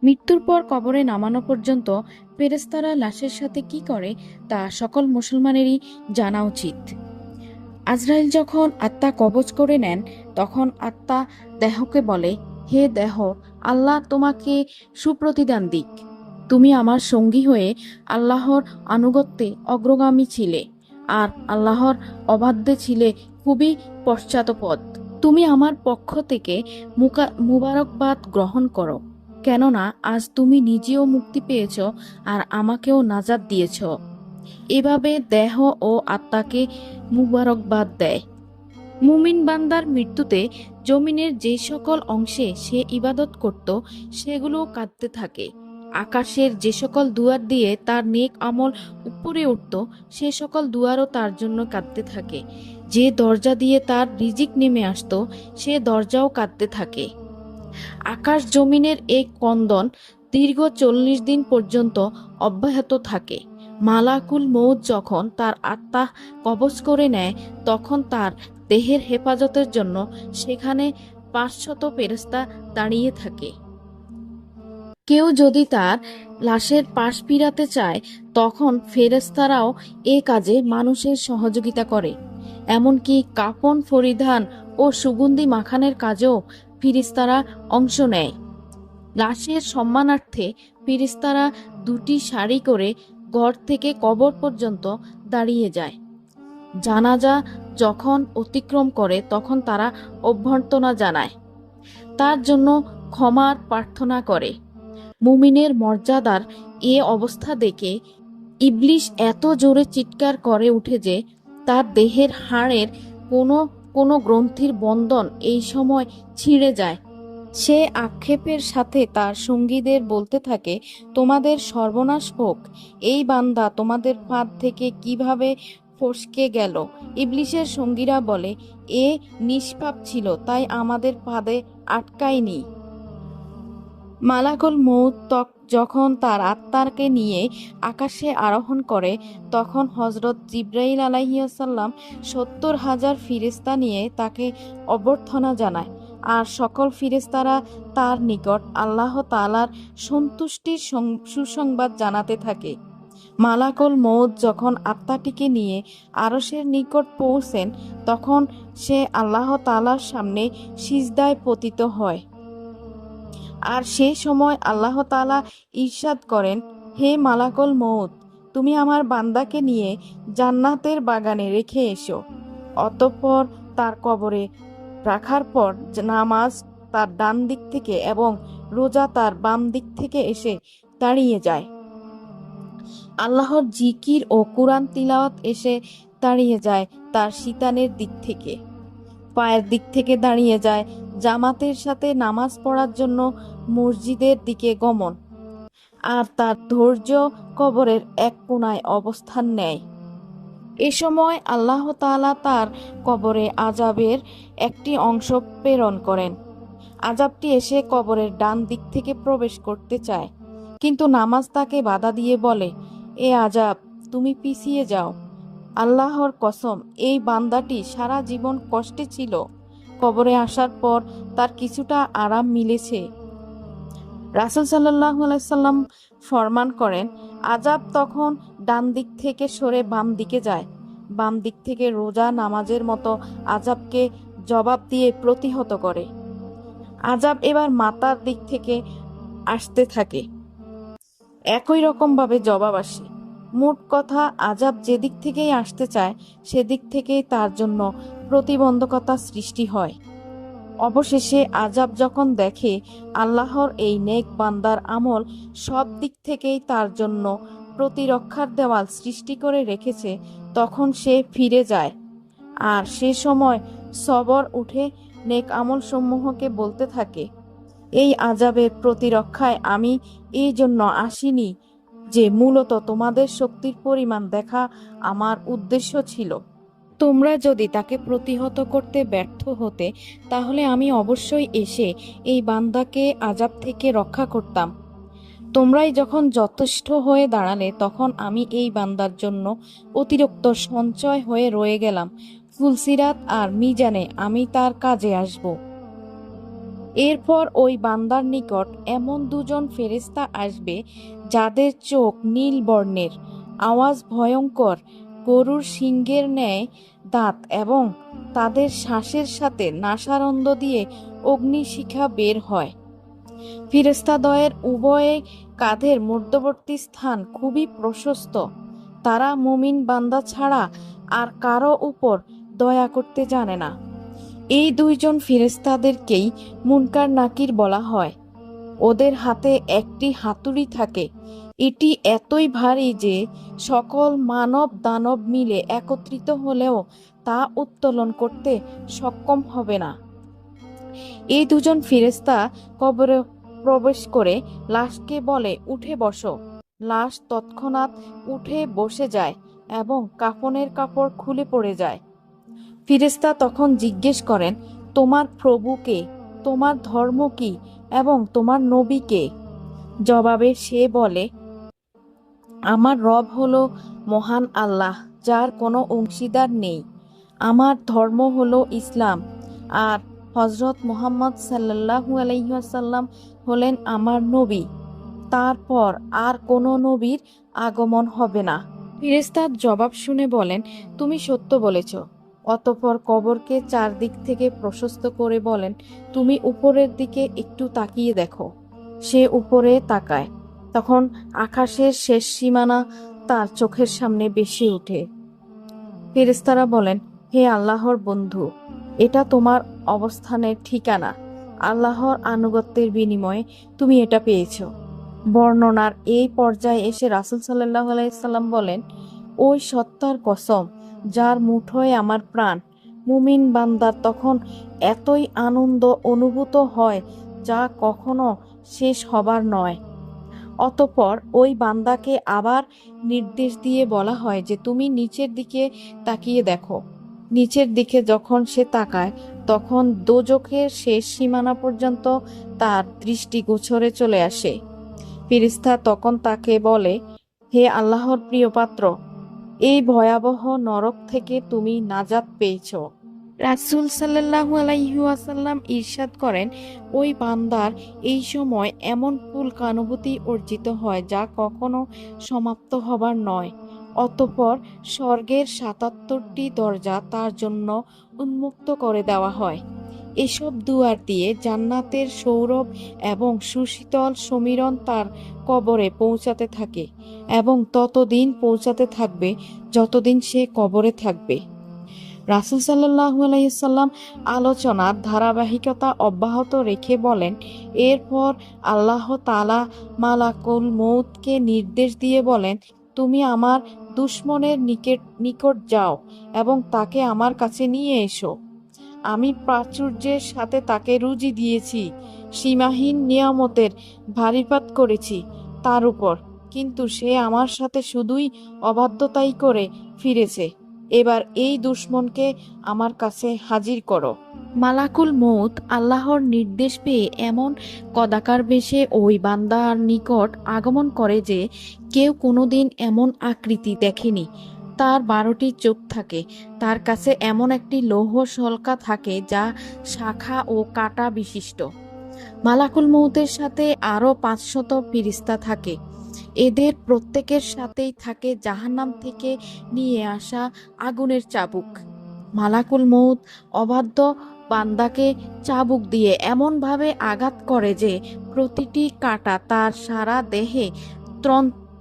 মৃত্যুর পর কবরে নামানো পর্যন্ত ফেরেশতারা লাশের সাথে কি করে তা সকল মুসলমানেরই জানা উচিত। আজরাইল যখন আত্মা কবজ করে নেন, তখন আত্মা দেহকে বলে, হে দেহ, আল্লাহ তোমাকে সুপ্রতিদান দিক। তুমি আমার সঙ্গী হয়ে আল্লাহর আনুগত্যে অগ্রগামী ছিলে, আর আল্লাহর অবাধ্যে ছিলে খুবই পশ্চাৎপদ। তুমি আমার পক্ষ থেকে মুবারকবাদ গ্রহণ করো, কেননা আজ তুমি নিজেও মুক্তি পেয়েছ আর আমাকেও নাজাত দিয়েছ। এভাবে দেহ ও আত্মাকে মুবারকবাদ দেয়। মুমিন বান্দার মৃত্যুতে জমিনের যে সকল অংশে সে ইবাদত করত সেগুলো কাঁদতে থাকে। আকাশের যে সকল দুয়ার দিয়ে তার নেক আমল উপরে উঠত সে সকল দুয়ারও তার জন্য কাঁদতে থাকে। যে দরজা দিয়ে তার রিজিক নেমে আসতো সে দরজাও কাঁদতে থাকে। আকাশ জমিনের এই ক্রন্দন দীর্ঘ 40 দিন পর্যন্ত অব্যাহত থাকে। মালাকুল মউত যখন তার আত্মা কবজ করে নেয়, তখন তার দেহের হেফাজতের জন্য সেখানে 500 ফেরেশতা দাঁড়িয়ে থাকে। কেউ যদি তার লাশের পাশ ফিরাতে চায়, তখন ফেরেশতারাও এ কাজে মানুষের সহযোগিতা করে। এমনকি কাফন পরিধান ও সুগন্ধি মাখানের কাজেও ফিরিস্তারা অংশ নেয়। লাশের সম্মানার্থে ফিরিস্তারা 2টি সারি করে ঘর থেকে কবর পর্যন্ত দাঁড়িয়ে যায়। জানাজা যখন অতিক্রম করে তখন তারা অভ্যর্থনা জানায়, তার জন্য ক্ষমার প্রার্থনা করে। মুমিনের মর্যাদার এ অবস্থা দেখে ইবলিশ এত জোরে চিৎকার করে উঠে যে তার দেহের হাড়ের কোনো কোনো গ্রন্থির বন্ধন এই সময় ছিঁড়ে যায়। সে আক্ষেপের সাথে তার সঙ্গীদের বলতে থাকে, তোমাদের সর্বনাশ হোক, এই বান্দা তোমাদের ফাঁদ থেকে কিভাবে ফসকে গেল। ইবলিশের সঙ্গীরা বলে, এ নিষ্পাপ ছিল, তাই আমাদের ফাঁদে আটকায়নি। মালাকুল মউত যখন তার আত্মাকে নিয়ে আকাশে আরোহণ করে, তখন হযরত জিবরাইল আলাইহিসসালাম 70,000 ফিরেশতা নিয়ে তাকে অভ্যর্থনা জানায়, আর সকল ফিরেশতারা তার নিকট আল্লাহ তাআলার সন্তুষ্টির সুসংবাদ জানাতে থাকে। মালাকুল মউত যখন আত্মাটিকে নিয়ে আরশের নিকট পৌঁছেন, তখন সে আল্লাহ তাআলার সামনে সিজদায় পতিত হয়। আর সেই সময় আল্লাহ তাআলা ইরশাদ করেন, হে মালাকুল মউত, তুমি আমার বান্দাকে নিয়ে জান্নাতের বাগানে রেখে এসো। অতঃপর তার কবরে রাখার পর নামাজ তার ডান দিক থেকে এবং রোজা তার বাম দিক থেকে এসে দাঁড়িয়ে যায়। আল্লাহর জিকির ও কুরআন তিলাওয়াত এসে দাঁড়িয়ে যায় তার শিতানের দিক থেকে, পায়ের দিক থেকে দাঁড়িয়ে যায়। জামাতের সাথে নামাজ পড়ার জন্য মসজিদের দিকে গমন, আর তার ধৈর্য কবরের এক কোণায় অবস্থান নেয়। এ সময় আল্লাহ তাআলা তার কবরে আযাবের একটি অংশ প্রেরণ করেন। আযাবটি এসে কবরের ডান দিক থেকে প্রবেশ করতে চায়, কিন্তু নামাজ তাকে বাধা দিয়ে বলে, এ আযাব, তুমি পিছিয়ে যাও। আল্লাহর কসম, এই বান্দাটি সারা জীবন কষ্টে ছিল, কবরে আসার পর তার কিছুটা আরাম মিলেছে। রাসূল সাল্লাল্লাহু আলাইহি সাল্লাম ফরমান করেন, আযাব তখন ডান দিক থেকে সরে বাম দিকে যায়। বাম দিক থেকে রোজা নামাজের মতো আযাবকে জবাব দিয়ে প্রতিহত করে। আযাব এবার মাথার দিক থেকে আসতে থাকে, একই রকমভাবে জবাব আসে। মোট কথা, আযাব যেদিক থেকেই আসতে চায় সেদিক থেকেই তার জন্য প্রতিবন্ধকতা সৃষ্টি হয়। অবশেষে আযাব যখন দেখে আল্লাহর এই নেক বান্দার আমল সব দিক থেকেই তার জন্য প্রতিরক্ষার দেওয়াল সৃষ্টি করে রেখেছে, তখন সে ফিরে যায়। আর সে সময় সবর উঠে নেক আমল সমূহকে বলতে থাকে, এই আযাবের প্রতিরক্ষায় আমি এই জন্য আসিনি যে মূলত তোমাদের শক্তির পরিমাণ দেখা আমার উদ্দেশ্য ছিল। তোমরা যদি তাকে প্রতিহত করতে ব্যর্থ হতে, তাহলে আমি অবশ্যই এসে এই বান্দাকে আযাব থেকে রক্ষা করতাম। তোমরাই যখন যথেষ্ট হয়ে দাঁড়ালে, তখন আমি এই বান্দার জন্য অতিরিক্ত সঞ্চয় হয়ে রয়ে গেলাম। ফুলসিরাত আর মিজানে আমি তার কাজে আসব। এরপর ওই বান্দার নিকট এমন দুজন ফেরেশতা আসবে যাদের চোখ নীল বর্ণের, আওয়াজ ভয়ঙ্কর, গরুর শিংয়ের ন্যায় দাঁত এবং তাদের শ্বাসের সাথে নাসারন্ধ্র দিয়ে অগ্নিশিখা বের হয়। ফেরেশতাদ্বয়ের উভয়ে কাঁধের মধ্যবর্তী স্থান খুবই প্রশস্ত। তারা মুমিন বান্দা ছাড়া আর কারো উপর দয়া করতে জানে না। এই দুইজন ফেরেশতাদেরকেই মুনকার নাকির বলা হয়। ওদের হাতে একটি হাতুড়ি থাকে। এটি এতই ভারী যে সকল মানব দানব মিলে একত্রিত হলেও তা উত্তোলন করতে সক্ষম হবে না। এই দুজন ফেরেশতা কবরে প্রবেশ করে লাশকে বলে, উঠে বসো। লাশ তৎক্ষণাৎ উঠে বসে যায় এবং কাফনের কাপড় খুলে পড়ে যায়। ফেরেশতা তখন জিজ্ঞেস করেন, তোমার প্রভু কে, তোমার ধর্ম কি এবং তোমার নবী কে? জবাবে সে বলে, আমার রব হলো মহান আল্লাহ, যার কোনো অংশীদার নেই। আমার ধর্ম হলো ইসলাম, আর হজরত মুহাম্মদ সাল্লাল্লাহু আলাইহি ওয়াসাল্লাম হলেন আমার নবী। তারপর আর কোনো নবীর আগমন হবে না। ফেরেশতার জবাব শুনে বলেন, তুমি সত্য বলেছ। অতঃপর কবরকে চারদিক থেকে প্রশস্ত করে বলেন, তুমি উপরের দিকে একটু তাকিয়ে দেখো। সে উপরে তাকায়। তখন আকাশের শেষ সীমানা তার চোখের সামনে ভেসে ওঠে। ফেরেশতারা বলেন, হে আল্লাহর বন্ধু, এটা তোমার অবস্থানের ঠিকানা। আল্লাহর আনুগত্যের বিনিময়ে তুমি এটা পেয়েছ। বর্ণনার এই পর্যায়ে এসে রাসূল সাল্লাল্লাহু আলাইহি সাল্লাম বলেন, ওই সত্তার কসম যার মুঠোয় আমার প্রাণ। মুমিন বান্দার তখন এতই আনন্দ অনুভূত হয় যা কখনো শেষ হবার নয়। অতঃপর ওই বান্দাকে আবার নির্দেশ দিয়ে বলা হয় যে তুমি নিচের দিকে তাকিয়ে দেখো। নিচের দিকে যখন সে তাকায় তখন দোজখের শেষ সীমানা পর্যন্ত তার দৃষ্টিগোচরে চলে আসে। ফেরেশতা তখন তাকে বলে, হে আল্লাহর প্রিয় পাত্র, এই ভয়াবহ নরক থেকে তুমি নাজাত পেয়েছ। রাসূল সাল্লাল্লাহু আলাইহি ওয়াসাল্লাম ইরশাদ করেন, ওই বান্দার এই সময় এমন পুলকানুভূতি অর্জিত হয় যা কখনো সমাপ্ত হবার নয়। অতঃপর স্বর্গের ৭৭টি দরজা তার জন্য উন্মুক্ত করে দেওয়া হয়। এসব দুয়ার দিয়ে জান্নাতের সৌরভ এবং সুশীতল সমীরণ তার কবরে পৌঁছাতে থাকে এবং ততদিন পৌঁছাতে থাকবে যতদিন সে কবরে থাকবে। রাসূল সাল্লাল্লাহু আলাইহি সাল্লাম আলোচনার ধারাবাহিকতা অব্যাহত রেখে বলেন, এরপর আল্লাহ তাআলা মালাকুল মউতকে নির্দেশ দিয়ে বলেন, তুমি আমার দুশমনের নিকট যাও এবং তাকে আমার কাছে নিয়ে এসো। আমি প্রাচুর্যের সাথে তাকে রুজি দিয়েছি, সীমাহীন নিয়ামতের ভারীপাত করেছি তার উপর, কিন্তু সে আমার সাথে শুধুই অবাধ্যতাই করে ফিরেছে। এবার এই দুশমনকে আমার কাছে হাজির করো। মালাকুল মউত আল্লাহর নির্দেশ পেয়ে এমন কদাকার বেশে ওই বান্দার নিকট আগমন করে যে কেউ কোনোদিন এমন আকৃতি দেখেনি। তার ১২টি চোখ থাকে। তার কাছে এমন একটি লৌহ সলকা থাকে যা শাখা ও কাঁটা বিশিষ্ট। মালাকুল মউতের সাথে আরও ৫০০ ফেরেশতা থাকে। এদের প্রত্যেকের সাথেই থাকে জাহান্নাম থেকে নিয়ে আসা আগুনের চাবুক। মালাকুল মউত অবাধ্য বান্দাকে চাবুক দিয়ে এমনভাবে আঘাত করে যে প্রতিটি কাঁটা তার সারা দেহে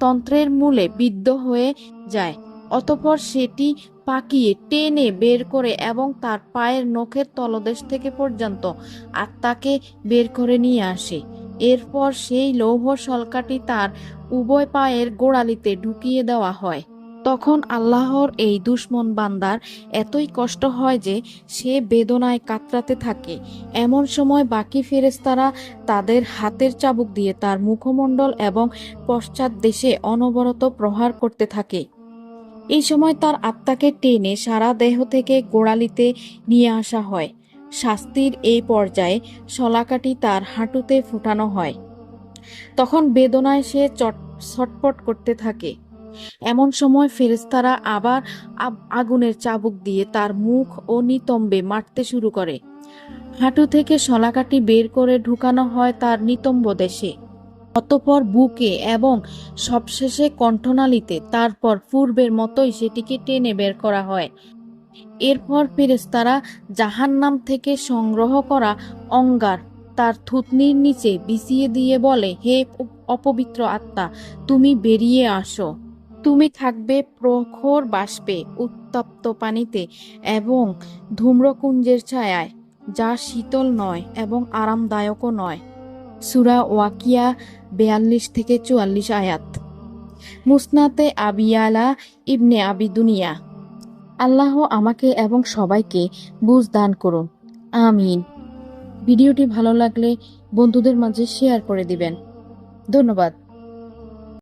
তন্ত্রের মূলে বিদ্ধ হয়ে যায়। অতঃপর সেটি পাকিয়ে টেনে বের করে এবং তার পায়ের নখের তলদেশ থেকে পর্যন্ত আত্মাকে বের করে নিয়ে আসে। এরপর সেই লৌহ সলকাটি তার উভয় পায়ের গোড়ালিতে ঢুকিয়ে দেওয়া হয়। তখন আল্লাহর এই দুশমন বান্দার এতই কষ্ট হয় যে সে বেদনায় কাতরাতে থাকে। এমন সময় বাকি ফেরেশতারা তাদের হাতের চাবুক দিয়ে তার মুখমণ্ডল এবং পশ্চাৎ দেশে অনবরত প্রহার করতে থাকে। এই সময় তার আত্মাকে টেনে সারা দেহ থেকে গোড়ালিতে নিয়ে আসা হয়। শাস্তির এই পর্যায়ে শলাকাটি তার হাঁটুতে ফুটানো হয়। তখন বেদনায় সে ছটফট করতে থাকে। এমন সময় ফেরেশতারা আবার আগুনের চাবুক দিয়ে তার মুখ ও নিতম্বে মারতে শুরু করে। হাঁটু থেকে শলাকাটি বের করে ঢুকানো হয় তার নিতম্ব দেশে, অতঃপর বুকে এবং সবশেষে কণ্ঠনালীতে, তারপর পূর্বের মতোই সেটিকে টেনে বের করা হয়। এরপর ফেরেশতারা জাহান্নাম থেকে সংগ্রহ করা অঙ্গার তার থুতনির নিচে বিছিয়ে দিয়ে বলে, হে অপবিত্র আত্মা, তুমি বেরিয়ে আসো। তুমি থাকবে প্রখর বাষ্পে, উত্তপ্ত পানিতে এবং ধূম্রকুঞ্জের ছায়ায়, যা শীতল নয় এবং আরামদায়কও নয়। সূরা ওয়াকিয়া 42-44 আয়াত। মুসনাদে আবি ইয়ালা ইবনে আবি দুনিয়া। আল্লাহ আমাকে এবং সবাইকে বুঝ দান করুন, আমিন। ভিডিওটি ভালো লাগলে বন্ধুদের মাঝে শেয়ার করে দিবেন। ধন্যবাদ।